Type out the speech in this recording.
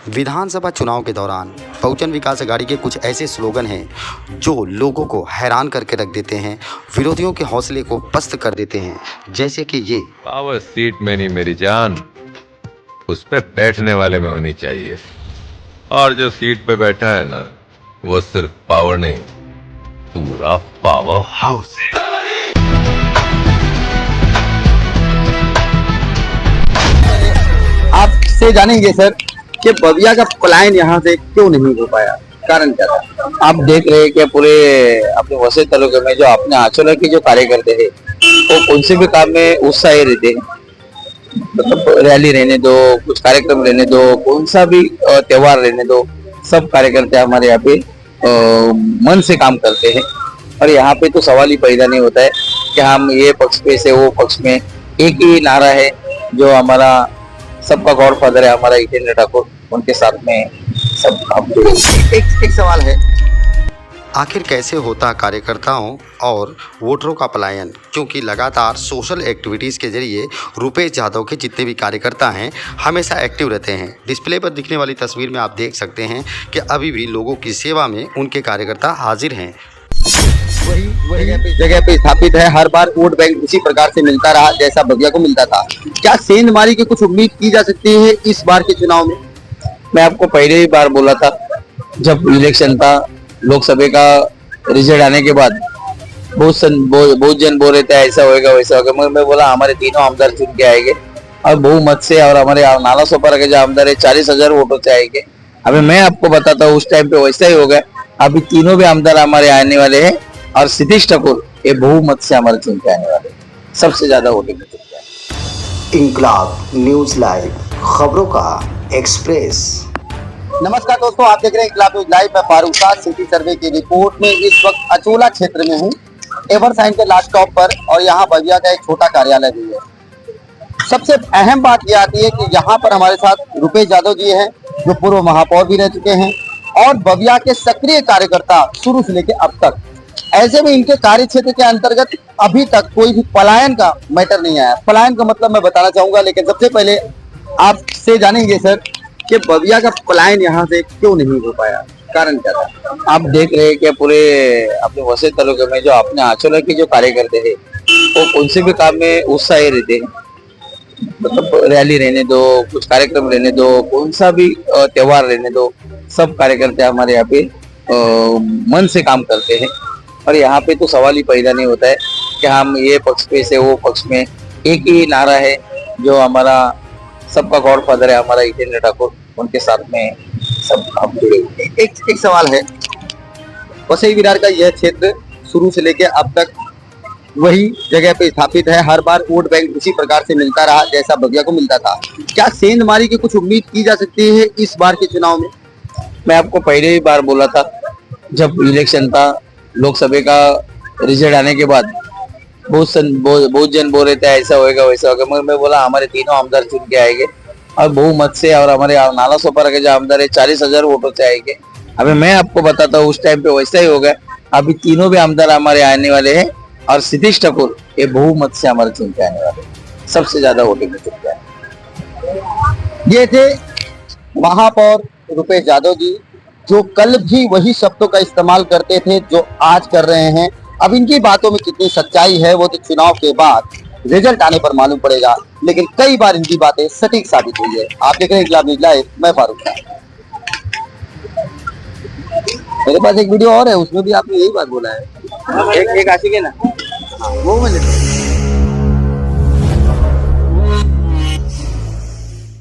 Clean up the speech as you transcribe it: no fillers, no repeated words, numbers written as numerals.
विधानसभा चुनाव के दौरान बहुजन विकास अघाड़ी के कुछ ऐसे स्लोगन हैं जो लोगों को हैरान करके रख देते हैं, विरोधियों के हौसले को पस्त कर देते हैं। जैसे कि ये पावर सीट में नहीं मेरी जान, उस पे बैठने वाले में होनी चाहिए। और जो सीट पे बैठा है ना, वो सिर्फ पावर नहीं, पूरा पावर हाउस है। आपसे जानेंगे सर कि बविया का पलायन यहाँ से क्यों नहीं हो पाया, कारण क्या था? आप देख रहे हैं कि पूरे अपने वसई तालुके में जो अपने आंचल के जो कार्यकर्ते हैं वो कौन से भी काम में उत्साही रहते हैं। मतलब रैली रहने दो, कुछ कार्यक्रम रहने दो, कौन सा भी त्योहार रहने दो, सब कार्यकर्ते हमारे यहाँ पे मन से काम करते हैं। और यहाँ पे तो सवाल ही पैदा नहीं होता है कि हम ये पक्ष पे से वो पक्ष में। एक ही नारा है जो हमारा सबका गॉडफादर है, हमारा हितेंद्र ठाकुर, उनके साथ में सब काम। एक सवाल है, आखिर कैसे होता कार्यकर्ताओं और वोटरों का पलायन? क्योंकि लगातार सोशल एक्टिविटीज़ के जरिए रुपेश यादव के जितने भी कार्यकर्ता हैं हमेशा एक्टिव रहते हैं। डिस्प्ले पर दिखने वाली तस्वीर में आप देख सकते हैं कि अभी भी लोगों की सेवा में उनके कार्यकर्ता हाजिर हैं। वही जगह पे स्थापित है। हर बार वोट बैंक उसी प्रकार से मिलता रहा जैसा बविया को मिलता था। क्या सेंधमारी की कुछ उम्मीद की जा सकती है इस बार के चुनाव में? मैं आपको पहले ही बार बोला था, जब इलेक्शन था, लोकसभा का रिजल्ट आने के बाद बहुत जन बोल रहे थे ऐसा होगा वैसा होगा। मैं बोला हमारे तीनों आमदार चुन के आएंगे और बहुमत से, और हमारे नाला सोपारा के जो आमदार है 40,000 वोटों से आएंगे। अभी मैं आपको बताता हूँ उस टाइम पे वैसा ही होगा। अभी तीनों भी आमदार हमारे आने वाले हैं और सतीश ठाकुर ये बहुमत से हमारे चुन के आने वाले, सबसे ज्यादा वोटिंग में चुन के आए। इंकलाब न्यूज़ लाइव, खबरों का एक्सप्रेस। नमस्कार दोस्तों, आप देख रहे हैं इंकलाब न्यूज़ लाइव। मैं फारूक साहब सिटी सर्वे की रिपोर्ट में इस वक्त अचोला क्षेत्र में हूँ, एवरसाइन के लास्ट स्टॉप पर, और यहाँ बविया का एक छोटा कार्यालय भी है। सबसे अहम बात यह आती है कि यहाँ पर हमारे साथ रुपेश यादव जी हैं जो पूर्व महापौर भी रह चुके हैं और बविया के सक्रिय कार्यकर्ता शुरू से लेकर अब तक। ऐसे में इनके कार्य क्षेत्र के अंतर्गत अभी तक कोई भी पलायन का मैटर नहीं आया। पलायन का मतलब मैं बताना चाहूंगा, लेकिन सबसे पहले आपसे जानेंगे सर कि बविया का पलायन यहाँ से क्यों नहीं हो पाया, कारण क्या था? आप देख रहे हैं कि पूरे अपने वसई तालुके में जो अपने आंचल के जो कार्यकर्ते हैं वो कौन से भी काम में उत्साही रहते हैं। मतलब रैली रहने दो, कुछ कार्यक्रम रहने दो, कौन सा भी त्योहार रहने दो, सब कार्यकर्ते हमारे यहाँ पे मन से काम करते हैं। और यहाँ पे तो सवाल ही पैदा नहीं होता है कि हम ये पक्ष पे से वो पक्ष में। एक ही नारा है जो हमारा सबका गॉडफादर है, हमारा हितेंद्र ठाकुर, उनके साथ में सब काम जुड़े हुए। एक सवाल है, वसई विरार का यह क्षेत्र शुरू से लेकर अब तक वही जगह पे स्थापित है। हर बार वोट बैंक उसी प्रकार से मिलता रहा जैसा बविया को मिलता था। क्या सेंधमारी की कुछ उम्मीद की जा सकती है इस बार के चुनाव में? मैं आपको पहले ही बार बोला था, जब इलेक्शन था, लोकसभा का रिजल्ट आने के बाद बहुत जन बोल रहे थे ऐसा होगा वैसा होगा। मैं बोला हमारे तीनों आमदार चुन के आएंगे और बहुमत से, और हमारे नाला सोपारा के जो आमदार है 40,000 वोटों से आएंगे। अभी मैं आपको बताता हूँ उस टाइम पे वैसा ही होगा। अभी तीनों भी आमदार हमारे आने वाले हैं और सतीश ठाकुर ये बहुमत से हमारे चुन के आने वाले, सबसे ज्यादा वोटिंग में चुन के आए। ये थे महापौर रुपेश यादव जी, जो कल भी वही शब्दों का इस्तेमाल करते थे जो आज कर रहे हैं। अब इनकी बातों में कितनी सच्चाई है वो तो चुनाव के बाद रिजल्ट आने पर मालूम पड़ेगा, लेकिन कई बार इनकी बातें सटीक साबित हुई है। आप देख रहे हैं इंकलाब न्यूज़ लाइव, मैं फारूक साहब। मेरे पास एक वीडियो और है, उसमें भी आपने यही बात बोला है। एक आशिक है ना, वो मैंने